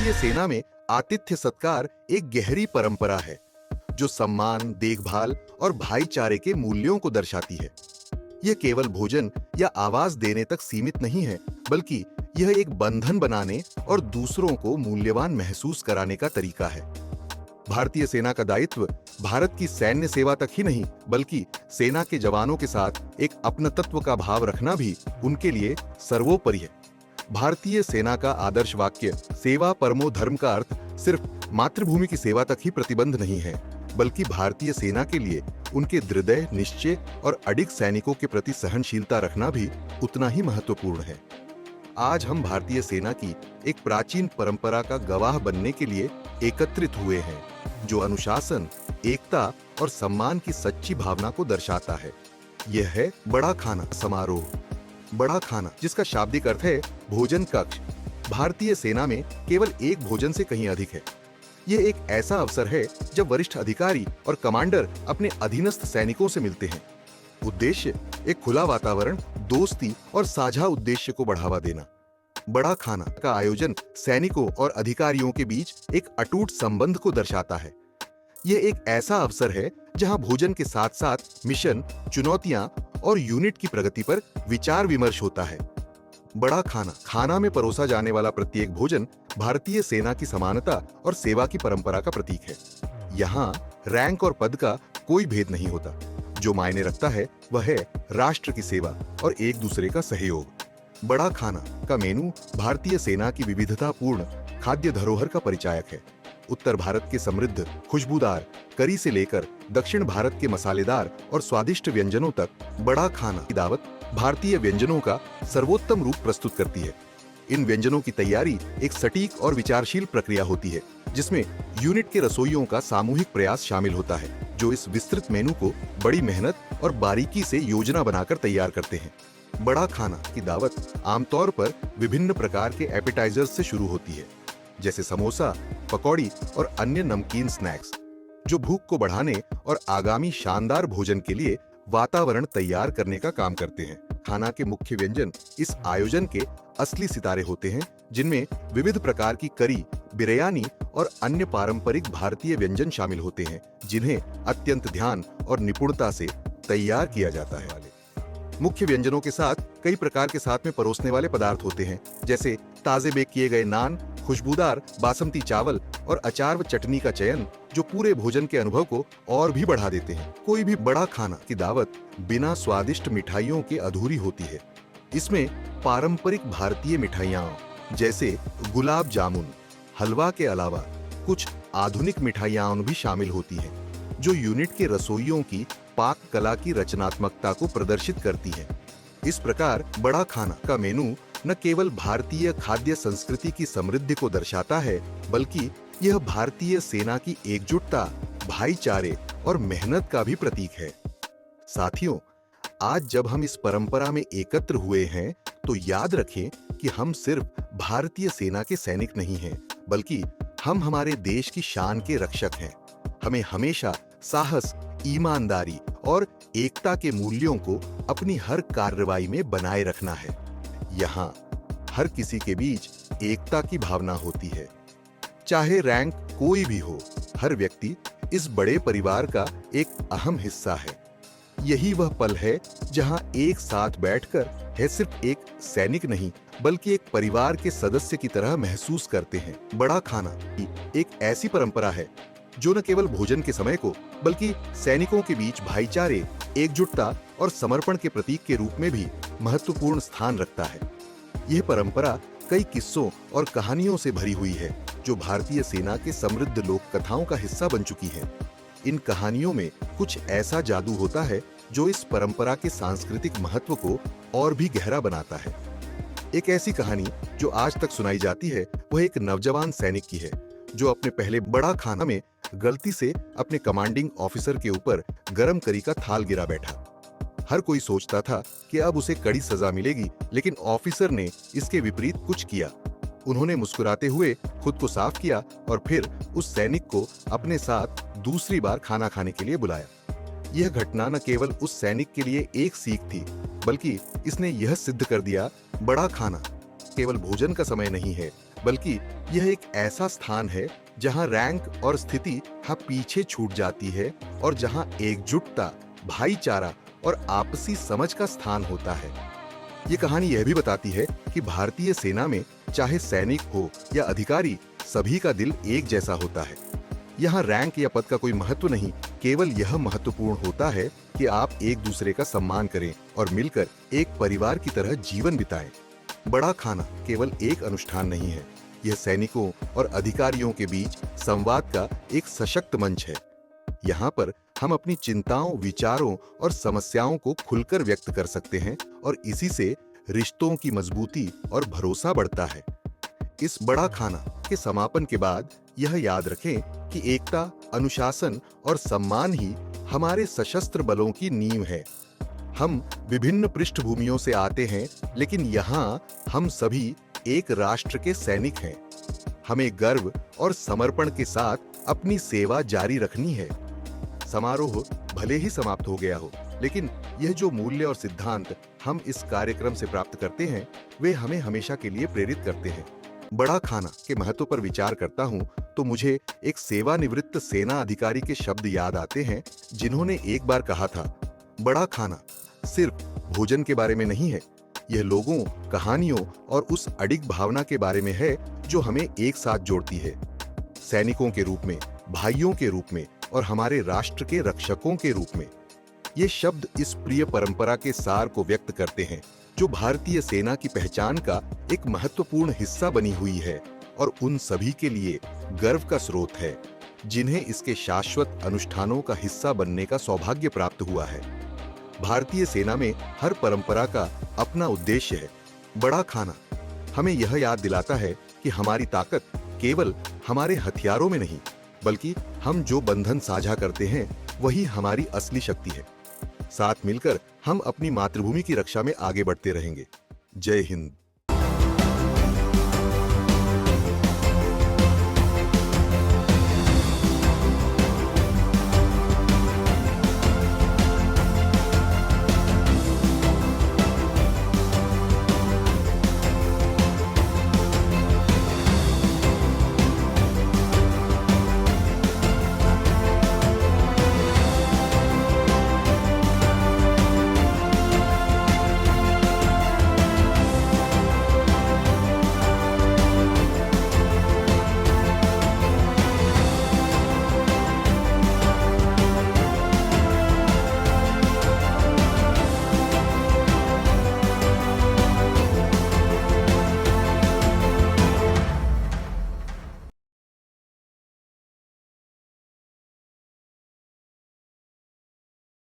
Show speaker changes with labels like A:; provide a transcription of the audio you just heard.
A: भारतीय सेना में आतिथ्य सत्कार एक गहरी परंपरा है जो सम्मान, देखभाल और भाईचारे के मूल्यों को दर्शाती है। यह केवल भोजन या आवाज देने तक सीमित नहीं है, बल्कि यह एक बंधन बनाने और दूसरों को मूल्यवान महसूस कराने का तरीका है। भारतीय सेना का दायित्व भारत की सैन्य सेवा तक ही नहीं, बल्कि सेना के जवानों के साथ एक अपनत्व का भाव रखना भी उनके लिए सर्वोपरि है। भारतीय सेना का आदर्श वाक्य सेवा परमो धर्म का अर्थ सिर्फ मातृभूमि की सेवा तक ही प्रतिबंध नहीं है, बल्कि भारतीय सेना के लिए उनके दृढ़ निश्चय और अडिग सैनिकों के प्रति सहनशीलता रखना भी उतना ही महत्वपूर्ण है। आज हम भारतीय सेना की एक प्राचीन परंपरा का गवाह बनने के लिए एकत्रित हुए हैं, जो अनुशासन, एकता और सम्मान की सच्ची भावना को दर्शाता है। यह है बड़ा खाना समारोह। बड़ा खाना, जिसका शाब्दिक अर्थ है भोजन कक्ष, भारतीय सेना में केवल एक भोजन से कहीं अधिक है। यह एक ऐसा अवसर है जब वरिष्ठ अधिकारी और कमांडर अपने अधीनस्थ सैनिकों से मिलते हैं। उद्देश्य एक खुला वातावरण, दोस्ती और साझा उद्देश्य को बढ़ावा देना। बड़ा खाना का आयोजन सैनिकों और अधिकारियों के बीच एक अटूट संबंध को दर्शाता है। यह एक ऐसा अवसर है जहां भोजन के साथ साथ मिशन, चुनौतियां और यूनिट की प्रगति पर विचार विमर्श होता है। बड़ा खाना में परोसा जाने वाला प्रत्येक भोजन भारतीय सेना की समानता और सेवा की परंपरा का प्रतीक है। यहाँ रैंक और पद का कोई भेद नहीं होता। जो मायने रखता है वह है राष्ट्र की सेवा और एक दूसरे का सहयोग। बड़ा खाना का मेनू भारतीय सेना की विविधतापूर्ण खाद्य धरोहर का परिचायक है। उत्तर भारत के समृद्ध, खुशबूदार करी से लेकर दक्षिण भारत के मसालेदार और स्वादिष्ट व्यंजनों तक बड़ा खाना की दावत भारतीय व्यंजनों का सर्वोत्तम रूप प्रस्तुत करती है। इन व्यंजनों की तैयारी एक सटीक और विचारशील प्रक्रिया होती है, जिसमें यूनिट के रसोइयों का सामूहिक प्रयास शामिल होता है, जो इस विस्तृत मेनू को बड़ी मेहनत और बारीकी से योजना बनाकर तैयार करते हैं। बड़ा खाना की दावत आमतौर पर विभिन्न प्रकार के एपेटाइजर्स से शुरू होती है, जैसे समोसा, पकौड़ी और अन्य नमकीन स्नैक्स, जो भूख को बढ़ाने और आगामी शानदार भोजन के लिए वातावरण तैयार करने का काम करते हैं। खाना के मुख्य व्यंजन इस आयोजन के असली सितारे होते हैं, जिनमें विविध प्रकार की करी, बिरयानी और अन्य पारंपरिक भारतीय व्यंजन शामिल होते हैं, जिन्हें अत्यंत ध्यान और निपुणता से तैयार किया जाता है। मुख्य व्यंजनों के साथ कई प्रकार के साथ में परोसने वाले पदार्थ होते हैं, जैसे ताजे बेक किए गए नान, खुशबूदार बासमती चावल और अचार व चटनी का चयन, जो पूरे भोजन के अनुभव को और भी बढ़ा देते हैं। कोई भी बड़ा खाना की दावत बिना स्वादिष्ट मिठाइयों के अधूरी होती है। इसमें पारंपरिक भारतीय मिठाइयाँ जैसे गुलाब जामुन, हलवा के अलावा कुछ आधुनिक मिठाइयाँ भी शामिल होती हैं, जो यूनिट के रसोइयों की पाक कला की रचनात्मकता को प्रदर्शित करती है। इस प्रकार बड़ा खाना का मेनू न केवल भारतीय खाद्य संस्कृति की समृद्धि को दर्शाता है, बल्कि यह भारतीय सेना की एकजुटता, भाईचारे और मेहनत का भी प्रतीक है। साथियों, आज जब हम इस परंपरा में एकत्र हुए हैं, तो याद रखें कि हम सिर्फ भारतीय सेना के सैनिक नहीं हैं, बल्कि हम हमारे देश की शान के रक्षक हैं। हमें हमेशा साहस, ईमानदारी और एकता के मूल्यों को अपनी हर कार्रवाई में बनाए रखना है। यहाँ हर किसी के बीच एकता की भावना होती है। चाहे रैंक कोई भी हो, हर व्यक्ति इस बड़े परिवार का एक अहम हिस्सा है। यही वह पल है जहाँ एक साथ बैठकर है सिर्फ एक सैनिक नहीं, बल्कि एक परिवार के सदस्य की तरह महसूस करते हैं। बड़ा खाना एक ऐसी परंपरा है जो न केवल भोजन के समय को, बल्कि सैनिकों के बीच भाईचारे, एकजुटता और समर्पण के प्रतीक के रूप में भी महत्वपूर्ण स्थान रखता है। यह परंपरा कई किस्सों और कहानियों से भरी हुई है, जो भारतीय सेना के समृद्ध लोक कथाओं का हिस्सा बन चुकी हैं। इन कहानियों में कुछ ऐसा जादू होता है जो इस परंपरा के सांस्कृतिक महत्व को और भी गहरा बनाता है। एक ऐसी कहानी जो आज तक सुनाई जाती है, वह एक नौजवान सैनिक की है, जो अपने पहले बड़ा खाना में गलती से अपने कमांडिंग ऑफिसर के ऊपर गरम करी का थाल गिरा बैठा। हर कोई सोचता था कि अब उसे कड़ी सजा मिलेगी, लेकिन ऑफिसर ने इसके विपरीत कुछ किया। उन्होंने मुस्कुराते हुए खुद को साफ किया और फिर उस सैनिक को अपने साथ दूसरी बार खाना खाने के लिए बुलाया। यह घटना न केवल उस सैनिक के लिए एक सीख थी, बल्कि इसने यह सिद्ध कर दिया, बड़ा खाना केवल भोजन का समय नहीं है, बल्कि यह एक ऐसा स्थान है जहां रैंक और स्थिति पीछे छूट जाती है और जहां एकजुटता, भाईचारा और आपसी समझ का स्थान होता है। ये कहानी यह भी बताती है कि भारतीय सेना में चाहे सैनिक हो या अधिकारी, सभी का दिल एक जैसा होता है। यहाँ रैंक या पद का कोई महत्व नहीं, केवल यह महत्वपूर्ण होता है कि आप एक दूसरे का सम्मान करें और मिलकर एक परिवार की तरह जीवन बिताएं। बड़ा खाना केवल एक अनुष्ठान नहीं है, यह सैनिकों और अधिकारियों के बीच संवाद का एक सशक्त मंच है। यहाँ पर हम अपनी चिंताओं, विचारों और समस्याओं को खुलकर व्यक्त कर सकते हैं और इसी से रिश्तों की मजबूती और भरोसा बढ़ता है। इस बड़ा खाना के समापन के बाद यह याद रखें कि एकता, अनुशासन और सम्मान ही हमारे सशस्त्र बलों की नींव है। हम विभिन्न पृष्ठभूमियों से आते हैं, लेकिन यहाँ हम सभी एक राष्ट्र के सैनिक हैं। हमें गर्व और समर्पण के साथ अपनी सेवा जारी रखनी है। समारोह भले ही समाप्त हो गया हो, लेकिन यह जो मूल्य और सिद्धांत हम इस कार्यक्रम से प्राप्त करते हैं, वे हमें हमेशा के लिए प्रेरित करते हैं। बड़ा खाना के महत्व पर विचार करता हूँ तो मुझे एक सेवानिवृत्त सेना अधिकारी के शब्द याद आते हैं, जिन्होंने एक बार कहा था, बड़ा खाना सिर्फ भोजन के बारे में नहीं है, यह लोगों, कहानियों और उस अडिग भावना के बारे में है जो हमें एक साथ जोड़ती है। सैनिकों के रूप में, भाइयों के रूप में और हमारे राष्ट्र के रक्षकों के रूप में। ये शब्द इस प्रिय परंपरा के सार को व्यक्त करते हैं, जो भारतीय सेना की पहचान का एक महत्वपूर्ण हिस्सा बनी हुई है और उन सभी के लिए गर्व का स्रोत है, जिन्हें इसके शाश्वत अनुष्ठानों का हिस्सा बनने का सौभाग्य प्राप्त हुआ है। भारतीय सेना में हर परंपरा का अपना उद्देश्य है। बड़ा खाना हमें यह याद दिलाता है कि हमारी ताकत केवल हमारे हथियारों में नहीं, बल्कि हम जो बंधन साझा करते हैं वही हमारी असली शक्ति है। साथ मिलकर हम अपनी मातृभूमि की रक्षा में आगे बढ़ते रहेंगे। जय हिंद।